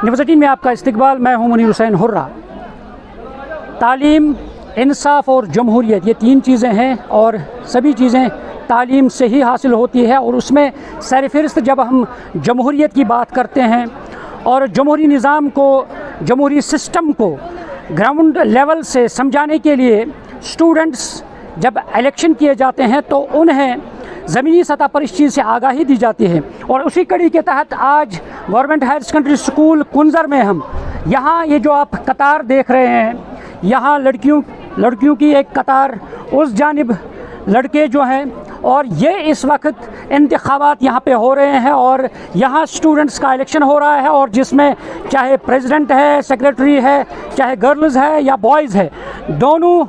News 18 में आपका इस्तकबाल। मैं हूं मुनीर हुसैन हुर्रा। तालीम, इंसाफ और जमहूरियत, ये तीन चीज़ें हैं और सभी चीज़ें तालीम से ही हासिल होती है। और उसमें सरफहरिस्त जब हम जमहूरियत की बात करते हैं और जमहूरी निज़ाम को, जमहूरी सिस्टम को ग्राउंड लेवल से समझाने के लिए स्टूडेंट्स जब इलेक्शन किए जाते हैं तो उन्हें ज़मीनी सतह पर इस चीज़ से आगाही दी जाती है। और उसी कड़ी के तहत आज गवर्नमेंट हायर सेकेंडरी स्कूल कुंजर में हम यहाँ ये जो आप कतार देख रहे हैं, यहाँ लड़कियों की एक कतार, उस जानिब लड़के जो हैं, और ये इस वक्त इंतखाबात यहाँ पे हो रहे हैं और यहाँ स्टूडेंट्स का इलेक्शन हो रहा है। और जिसमें चाहे प्रेसिडेंट है, सेक्रेटरी है, चाहे गर्ल्स है या बॉयज़ है, दोनों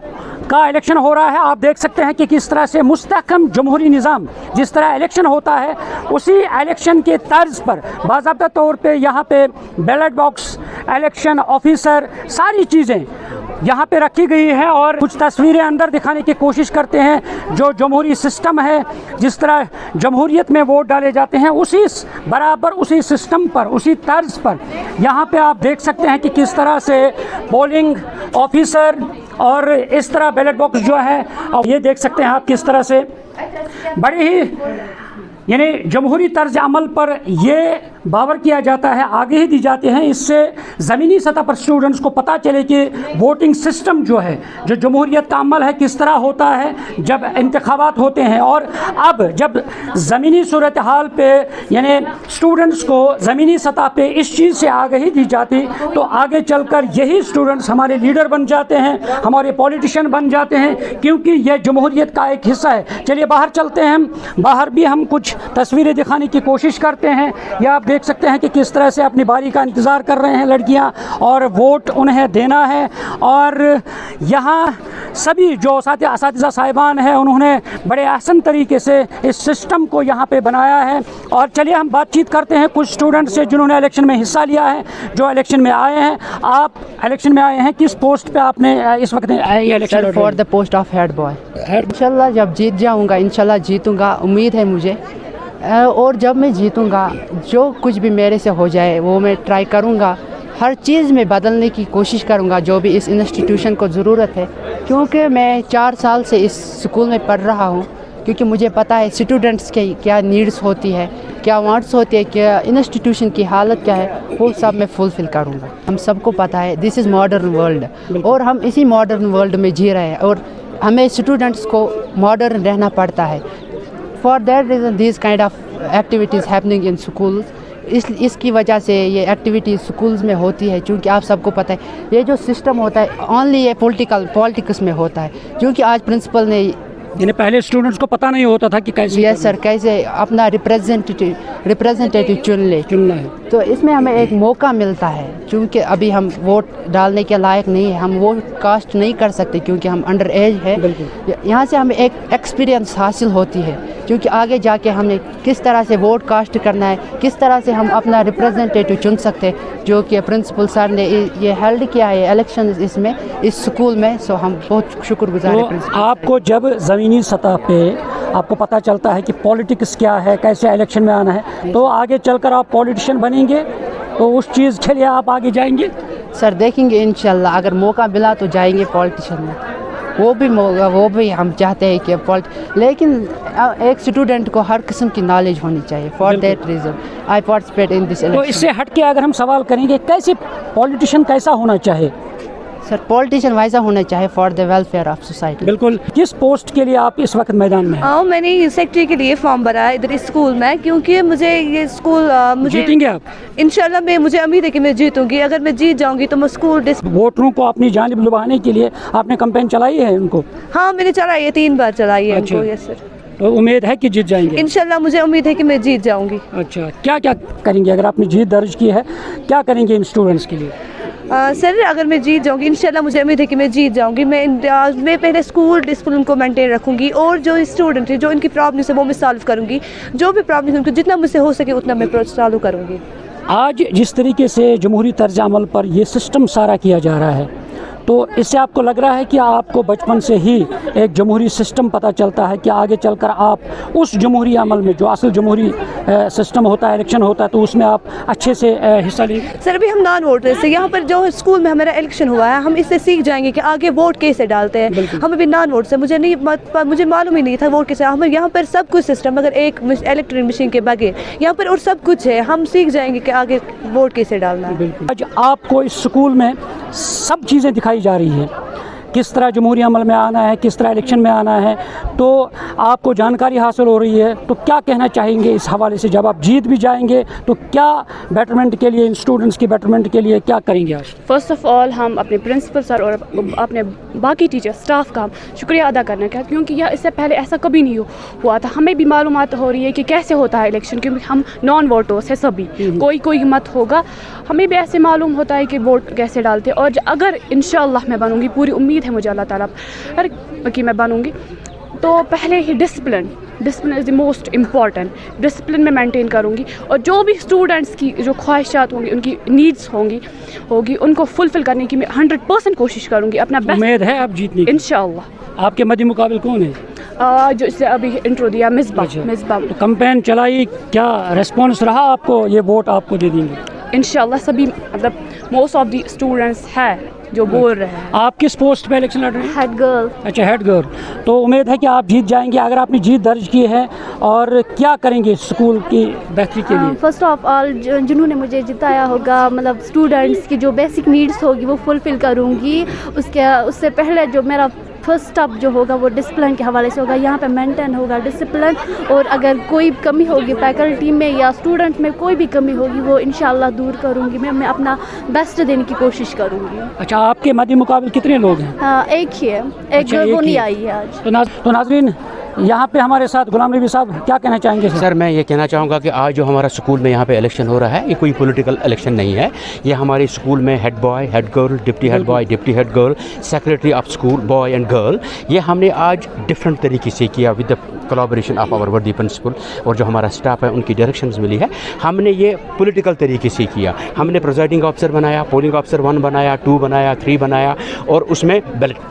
का इलेक्शन हो रहा है। आप देख सकते हैं कि किस तरह से मुस्तहकम जमहूरी निज़ाम, जिस तरह इलेक्शन होता है उसी इलेक्शन के तर्ज पर बाज़ाब्ता तौर पे यहाँ पे बैलेट बॉक्स, इलेक्शन ऑफिसर, सारी चीज़ें यहाँ पे रखी गई है। और कुछ तस्वीरें अंदर दिखाने की कोशिश करते हैं। जो जमहूरी सिस्टम है, जिस तरह जमहूरियत में वोट डाले जाते हैं, उसी बराबर उसी सिस्टम पर, उसी तर्ज पर यहाँ पे आप देख सकते हैं कि किस तरह से पोलिंग ऑफिसर और इस तरह बैलेट बॉक्स जो है, और ये देख सकते हैं आप किस तरह से बड़े ही यानी जमहूरी तर्ज अमल पर ये बावर किया जाता है, आगे ही दी जाते हैं। इससे ज़मीनी सतह पर स्टूडेंट्स को पता चले कि वोटिंग सिस्टम जो है, जो जमहूरियत का अमल है, किस तरह होता है जब इंतखाबात होते हैं। और अब जब ज़मीनी सूरत हाल पे यानी स्टूडेंट्स को ज़मीनी सतह पे इस चीज़ से आगाही दी जाती तो आगे चलकर यही स्टूडेंट्स हमारे लीडर बन जाते हैं, हमारे पॉलिटिशियन बन जाते हैं, क्योंकि यह जमहूरियत का एक हिस्सा है। चलिए बाहर चलते हैं, बाहर भी हम कुछ तस्वीरें दिखाने की कोशिश करते हैं। या आप देख सकते हैं कि किस तरह से अपनी बारी का इंतज़ार कर रहे हैं लड़कियां और वोट उन्हें देना है। और यहाँ सभी जो असातिज़ा साहिबान हैं उन्होंने बड़े आसान तरीके से इस सिस्टम को यहाँ पे बनाया है। और चलिए हम बातचीत करते हैं कुछ स्टूडेंट से जिन्होंने इलेक्शन में हिस्सा लिया है, जो इलेक्शन में आए हैं। आप इलेक्शन में आए हैं, किस पोस्ट पे आपने इस वक्त ये election? For the post of head boy. इंशाल्लाह जब जीत जाऊँगा, इंशाल्लाह जीतूँगा, उम्मीद है मुझे। और जब मैं जीतूँगा, जो कुछ भी मेरे से हो जाए वो मैं ट्राई करूँगा, हर चीज़ में बदलने की कोशिश करूँगा जो भी इस इंस्टीट्यूशन को ज़रूरत है। क्योंकि मैं 4 साल से इस स्कूल में पढ़ रहा हूँ, क्योंकि मुझे पता है स्टूडेंट्स के क्या नीड्स होती है, क्या वांट्स होती है, क्या इंस्टीट्यूशन की हालत क्या है, वो सब मैं फुलफ़िल करूँगा। हम सबको पता है दिस इज़ मॉडर्न वर्ल्ड और हम इसी मॉडर्न वर्ल्ड में जी रहे हैं और हमें स्टूडेंट्स को मॉडर्न रहना पड़ता है। For that reason these kind of activities happening in schools, इसकी वजह से ये एक्टिविटीज़ स्कूल्स में होती है। क्योंकि आप सबको पता है ये जो सिस्टम होता है ओनली ये पॉलिटिक्स में होता है। क्योंकि आज प्रिंसिपल ने, यानी पहले स्टूडेंट्स को पता नहीं होता था कि कैसे, यस सर, कैसे अपना रिप्रेजेंटेटिव चुनना है। तो इसमें हमें एक मौका मिलता है। क्योंकि अभी हम वोट डालने के लायक नहीं है, हम वोट कास्ट नहीं कर सकते क्योंकि हम अंडर एज है। यहाँ से हमें एक एक्सपीरियंस हासिल होती है, क्योंकि आगे जाके हमें किस तरह से वोट कास्ट करना है, किस तरह से हम अपना रिप्रेजेंटेटिव चुन सकते हैं, जो कि प्रिंसिपल सर ने ये हेल्ड किया है इलेक्शन इसमें, इस स्कूल में। सो हम बहुत शुक्रगुजार हैं प्रिंसिपल। आपको जब ज़मीनी सतह पे आपको पता चलता है कि पॉलिटिक्स क्या है, कैसे इलेक्शन में आना है, तो आगे चलकर आप पॉलिटिशियन बनेंगे, तो उस चीज़ के लिए आप आगे जाएंगे? सर देखेंगे इंशाल्लाह, अगर मौका मिला तो जाएंगे पॉलिटिशियन में। वो भी हम चाहते हैं कि लेकिन एक स्टूडेंट को हर किस्म की नॉलेज होनी चाहिए। For that reason I participate in this election. तो इससे हट के अगर हम सवाल करेंगे, कैसे पॉलिटिशियन कैसा होना चाहिए? सर पॉलिटिशियन वैसा होना चाहिए for the welfare of society. बिल्कुल। किस पोस्ट के लिए आप इस वक्त मैदान में हैं? मैंने सेक्रेटरी के लिए फॉर्म भरा है इधर स्कूल में, क्योंकि मुझे ये स्कूल जीतेंगे आप? इंशाल्लाह मुझे उम्मीद है कि मैं जीतूंगी। अगर मैं जीत जाऊंगी तो मैं स्कूल वोटरों को अपनी जानिब लुभाने के लिए आपने कैंपेन चलाई है उनको? हाँ मैंने चलाई है, 3 बार चलाई है अच्छा। उनको। Yes sir. तो उम्मीद है कि जीत जाएंगे? इंशाल्लाह मुझे उम्मीद है कि मैं जीत जाऊंगी। अच्छा, क्या क्या करेंगे अगर आपने जीत दर्ज की है? क्या करेंगे इन स्टूडेंट्स के लिए? सर अगर मैं जीत जाऊंगी, इंशाल्लाह मुझे उम्मीद है कि मैं जीत जाऊंगी। मैं पहले स्कूल डिसिप्लिन को मेंटेन रखूंगी और जो स्टूडेंट है जो इनकी प्रॉब्लम्स है वो मैं सॉल्व करूंगी। जो भी प्रॉब्लम उनको जितना मुझसे हो सके उतना मैं सॉल्व करूंगी। आज जिस तरीके से जमहूरी तर्ज अमल पर ये सिस्टम सारा किया जा रहा है, تو اس سے آپ کو لگ رہا ہے کہ آپ کو بچپن سے ہی ایک جمہوری سسٹم پتہ چلتا ہے کہ آگے چل کر آپ اس جمہوری عمل میں جو اصل جمہوری سسٹم ہوتا ہے، الیکشن ہوتا ہے، تو اس میں آپ اچھے سے حصہ لیں گے؟ سر ابھی ہم نان ووٹرس ہیں، یہاں پر جو اسکول میں ہمارا الیکشن ہوا ہے ہم اس سے سیکھ جائیں گے کہ آگے ووٹ کیسے ڈالتے ہیں. ہم ابھی نان ووٹرس ہیں، مجھے معلوم ہی نہیں تھا ووٹ کیسے. ہم یہاں پر سب کچھ سسٹم اگر ایک الیکٹرک مشین کے بغیر یہاں پر اور سب کچھ ہے، ہم سیکھ جائیں گے کہ آگے ووٹ کیسے ڈالنا ہے. آج آپ کو اس سکول میں سب چیزیں دکھائی جا رہی ہیں، کس طرح جمہوری عمل میں آنا ہے، کس طرح الیکشن میں آنا ہے، تو آپ کو جانکاری حاصل ہو رہی ہے. تو کیا کہنا چاہیں گے اس حوالے سے؟ جب آپ جیت بھی جائیں گے تو کیا بیٹرمنٹ کے لیے، ان اسٹوڈنٹس کی بیٹرمنٹ کے لیے کیا کریں گے آپ؟ فرسٹ آف آل ہم اپنے پرنسپل سر اور اپنے باقی ٹیچر اسٹاف کا ہم شکریہ ادا کرنا ہے، کیونکہ یہ اس سے پہلے ایسا کبھی نہیں ہوا تھا. ہمیں بھی معلومات ہو رہی ہے کہ کیسے ہوتا ہے الیکشن، کیونکہ ہم نان ووٹرس ہیں سبھی، کوئی مت ہوگا. ہمیں بھی ایسے معلوم ہوتا ہے کہ ووٹ کیسے ڈالتے. اور اگر انشاءاللہ میں بنوں گی، پوری امید ہے مجھے اللہ تعالیٰ کہ میں بنوں گی، تو پہلے ہی discipline is the most important. Discipline میں مینٹین کروں گی، اور جو بھی اسٹوڈنٹس کی جو خواہشات ہوں گی، ان کی نیڈس ہوگی ان کو فلفل کرنے کی میں 100% کوشش کروں گی. اپنا بیسٹ. امید ہے آپ جیتنے کی انشاءاللہ. آپ کے مدی مقابل کون ہے؟ جو اس سے ابھی انٹرو دیا مصباح. تو کمپین چلائی، کیا ریسپانس رہا آپ کو؟ یہ ووٹ آپ کو دے دیں گے انشاءاللہ. سبھی مطلب موسٹ آف دی اسٹوڈنٹس ہے جو بول رہے ہیں. آپ کس پوسٹ پہ الیکشن لڑ رہے ہیں؟ Head girl. اچھا، ہیڈ گرل. تو امید ہے کہ آپ جیت جائیں گے. اگر آپ نے جیت درج کی ہے، اور کیا کریں گے اسکول کی بہتری کے لیے؟ فرسٹ آف آل جنہوں نے مجھے جتایا ہوگا، مطلب اسٹوڈنٹس کی جو بیسک نیڈس ہوگی وہ فلفل کروں گی. اس سے پہلے جو میرا فرسٹ اسٹیپ جو ہوگا وہ ڈسپلن کے حوالے سے ہوگا. یہاں پہ مینٹین ہوگا ڈسپلن، اور اگر کوئی کمی ہوگی فیکلٹی میں یا اسٹوڈنٹ میں کوئی بھی کمی ہوگی وہ انشاءاللہ دور کروں گی. میں اپنا بیسٹ دینے کی کوشش کروں گی. اچھا، آپ کے مدی مقابل کتنے لوگ ہیں؟ ایک ہی ہے، ایک وہ نہیں آئی ہے آج. تو ناظرین، یہاں پہ ہمارے ساتھ غلام نبی صاحب کیا کہنا چاہیں گے؟ سر میں یہ کہنا چاہوں گا کہ آج جو ہمارا اسکول میں یہاں پہ الیکشن ہو رہا ہے، یہ کوئی پولیٹیکل الیکشن نہیں ہے. یہ ہمارے اسکول میں head boy, head girl, deputy head boy, deputy head girl, secretary of school boy and girl, یہ ہم نے آج ڈفرینٹ طریقے سے کیا with the collaboration of our worthy principal. اور جو ہمارا اسٹاف ہے ان کی ڈائریکشنز ملی ہے. ہم نے یہ پولیٹیکل طریقے سے کیا. ہم نے پریزائڈنگ آفیسر بنایا، پولنگ آفیسر 1 بنایا، 2 بنایا، 3 بنایا، اور اس میں بالکل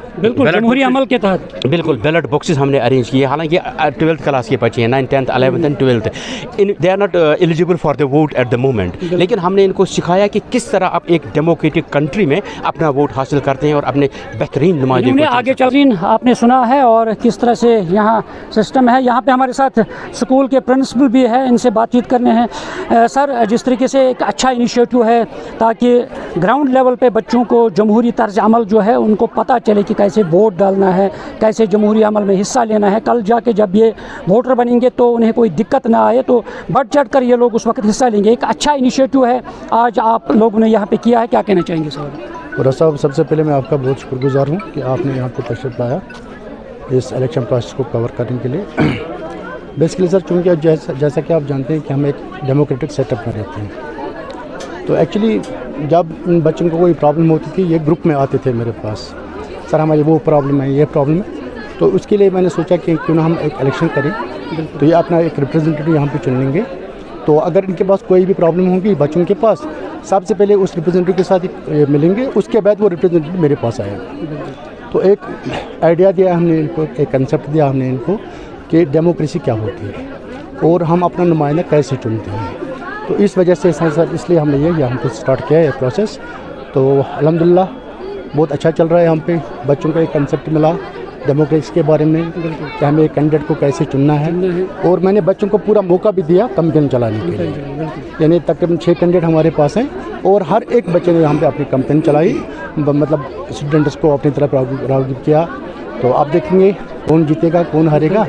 جمہوری عمل کے تحت بالکل بیلٹ باکسز ہم نے ارینج کیے. حالانکہ 12th کلاس کے بچے ہیں، 9th 10th 11th and 12th، they are not eligible for the vote at the moment. لیکن ہم نے ان کو سکھایا کہ کس طرح آپ ایک ڈیموکریٹک کنٹری میں اپنا ووٹ حاصل کرتے ہیں اور اپنے بہترین نمائندے کو آگے چلیں. آپ نے سنا ہے اور کس طرح سے یہاں سسٹم ہے. یہاں پہ ہمارے ساتھ اسکول کے پرنسپل بھی ہے، ان سے بات چیت کرنے ہیں. سر، جس طریقے سے ایک اچھا انیشیٹو ہے تاکہ گراؤنڈ لیول پہ بچوں کو جمہوری طرز عمل جو ہے ان کو پتہ چلے کہ کیسے ووٹ ڈالنا ہے، کیسے جمہوری عمل میں حصہ لینا ہے. کل جا کے جب یہ ووٹر بنیں گے تو انہیں کوئی دقت نہ آئے، تو بڑھ چڑھ کر یہ لوگ اس وقت حصہ لیں گے. ایک اچھا انیشیٹو ہے آج آپ لوگوں نے یہاں پہ کیا ہے. کیا کہنا چاہیں گے سر؟ رضا صاحب، سب سے پہلے میں آپ کا بہت شکر گزار ہوں کہ آپ نے یہاں پہ تشریف لایا اس الیکشن پروسیس کو کور کرنے کے لیے. بیسکلی سر، چونکہ جیسا کہ آپ جانتے ہیں کہ ہم ایک ڈیموکریٹک سیٹ اپ میں رہتے ہیں، تو ایکچولی جب ان بچوں کو کوئی پرابلم ہوتی تھی یہ گروپ میں آتے تھے میرے پاس، سر ہماری وہ پرابلم ہے، یہ پرابلم ہے. تو اس کے لیے میں نے سوچا کہ کیوں نہ ہم ایک الیکشن کریں، تو یہ اپنا ایک ریپرزینٹیٹیو یہاں پہ چن لیں گے. تو اگر ان کے پاس کوئی بھی پرابلم ہوگی بچوں کے پاس، سب سے پہلے اس ریپرزینٹیو کے ساتھ ملیں گے، اس کے بعد وہ ریپرزینٹیو میرے پاس آئے گا. تو ایک آئیڈیا دیا ہم نے ان کو، ایک کنسیپٹ دیا ہم نے ان کو کہ ڈیموکریسی کیا ہوتی ہے اور ہم اپنا نمائندہ کیسے چنتے ہیں. تو اس وجہ سے سر اس لیے ہم نے یہ ہم کو اسٹارٹ کیا ہے یہ پروسیس. تو الحمدللہ بہت اچھا چل رہا ہے. ہم پہ بچوں کا ایک کنسیپٹ ملا ڈیموکریسی کے بارے میں کہ ہمیں ایک کینڈیڈیٹ کو کیسے چننا ہے، اور میں نے بچوں کو پورا موقع بھی دیا کمپین چلانے کے لیے. یعنی تقریباً 6 کینڈیڈیٹ ہمارے پاس ہیں، اور ہر ایک بچے نے یہاں پہ اپنی کمپین چلائی، مطلب اسٹوڈنٹس کو اپنی طرف راغب کیا. تو آپ دیکھیں گے کون جیتے گا کون ہارے گا.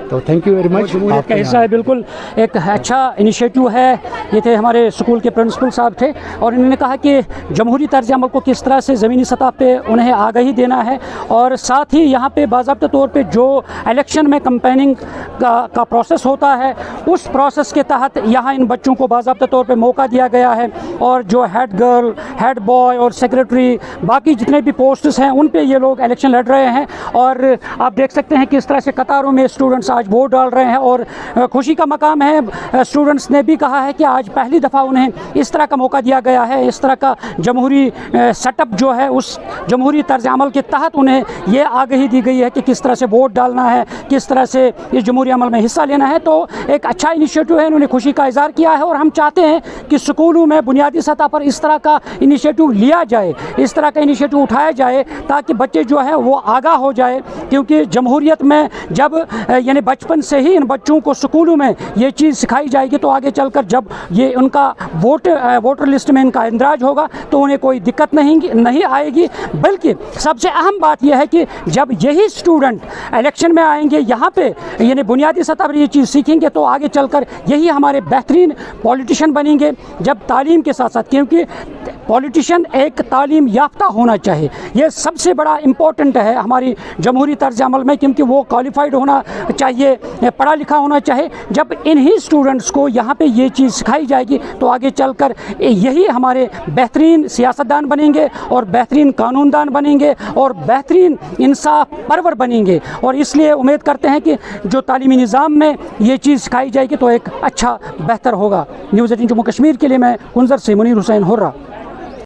تو تھینک یو ویری مچ. جمہوریت کا حصہ ہے، بالکل ایک اچھا انیشیٹو ہے. یہ تھے ہمارے اسکول کے پرنسپل صاحب تھے، اور انہوں نے کہا کہ جمہوری طرز عمل کو کس طرح سے زمینی سطح پہ انہیں آگاہی دینا ہے، اور ساتھ ہی یہاں پہ باضابطہ طور پہ جو الیکشن میں کمپیننگ کا پروسیس ہوتا ہے اس پروسیس کے تحت یہاں ان بچوں کو باضابطہ طور پہ موقع دیا گیا ہے. اور جو ہیڈ گرل، ہیڈ بوائے اور سیکریٹری، باقی جتنے بھی پوسٹس ہیں ان پہ یہ لوگ الیکشن لڑ رہے ہیں. اور آپ دیکھ سکتے ہیں کس طرح سے قطاروں میں اسٹوڈنٹس آج आज वोट डाल रहे हैं। और खुशी का मकाम है, स्टूडेंट्स ने भी कहा है कि आज पहली दफ़ा उन्हें इस तरह का मौका दिया गया है, इस तरह का जमहूरी सेटअप जो है उस जमहूरी तर्ज अमल के तहत उन्हें ये आगाही दी गई है कि किस तरह से वोट डालना है, किस तरह से इस जमहूरी अमल में हिस्सा लेना है। तो एक अच्छा इनिशिएटिव है, इन्होंने खुशी का इज़हार किया है। और हम चाहते हैं कि स्कूलों में बुनियादी सतह पर इस तरह का इनिशिएटिव लिया जाए, इस तरह का इनिशिएटिव उठाया जाए ताकि बच्चे जो है वो आगाह हो जाए। क्योंकि जमहूरियत में जब यानी बचपन से ही इन बच्चों को स्कूलों में ये चीज़ सिखाई जाएगी तो आगे चलकर जब ये उनका वोटर लिस्ट में इनका इंदराज होगा तो उन्हें कोई दिक्कत नहीं आएगी। बल्कि सबसे अहम बात यह है कि जब यही स्टूडेंट इलेक्शन में आएंगे, यहाँ पे यानी बुनियादी सतह पर ये चीज़ सीखेंगे तो आगे चलकर यही हमारे बेहतरीन पॉलिटिशियन बनेंगे। जब तालीम के साथ साथ, क्योंकि पॉलिटिशियन एक तालीम याफ्ता होना चाहिए, ये सबसे बड़ा इम्पोर्टेंट है हमारी जमहूरी तर्ज अमल में, क्योंकि वो क्वालिफाइड होना चाहिए, पढ़ा लिखा होना चाहिए। जब इन्हीं स्टूडेंट्स को यहाँ पे ये चीज़ सिखाई जाएगी तो आगे चलकर यही हमारे बेहतरीन सियासतदान बनेंगे और बेहतरीन कानूनदान बनेंगे और बेहतरीन इंसाफ परवर बनेंगे। और इसलिए उम्मीद करते हैं कि जो तालीमी निज़ाम में ये चीज़ सिखाई जाएगी तो एक अच्छा बेहतर होगा। न्यूज़ 18 जम्मू कश्मीर के लिए मैं कुंजर से मुनीर हुसैन हुर्रा।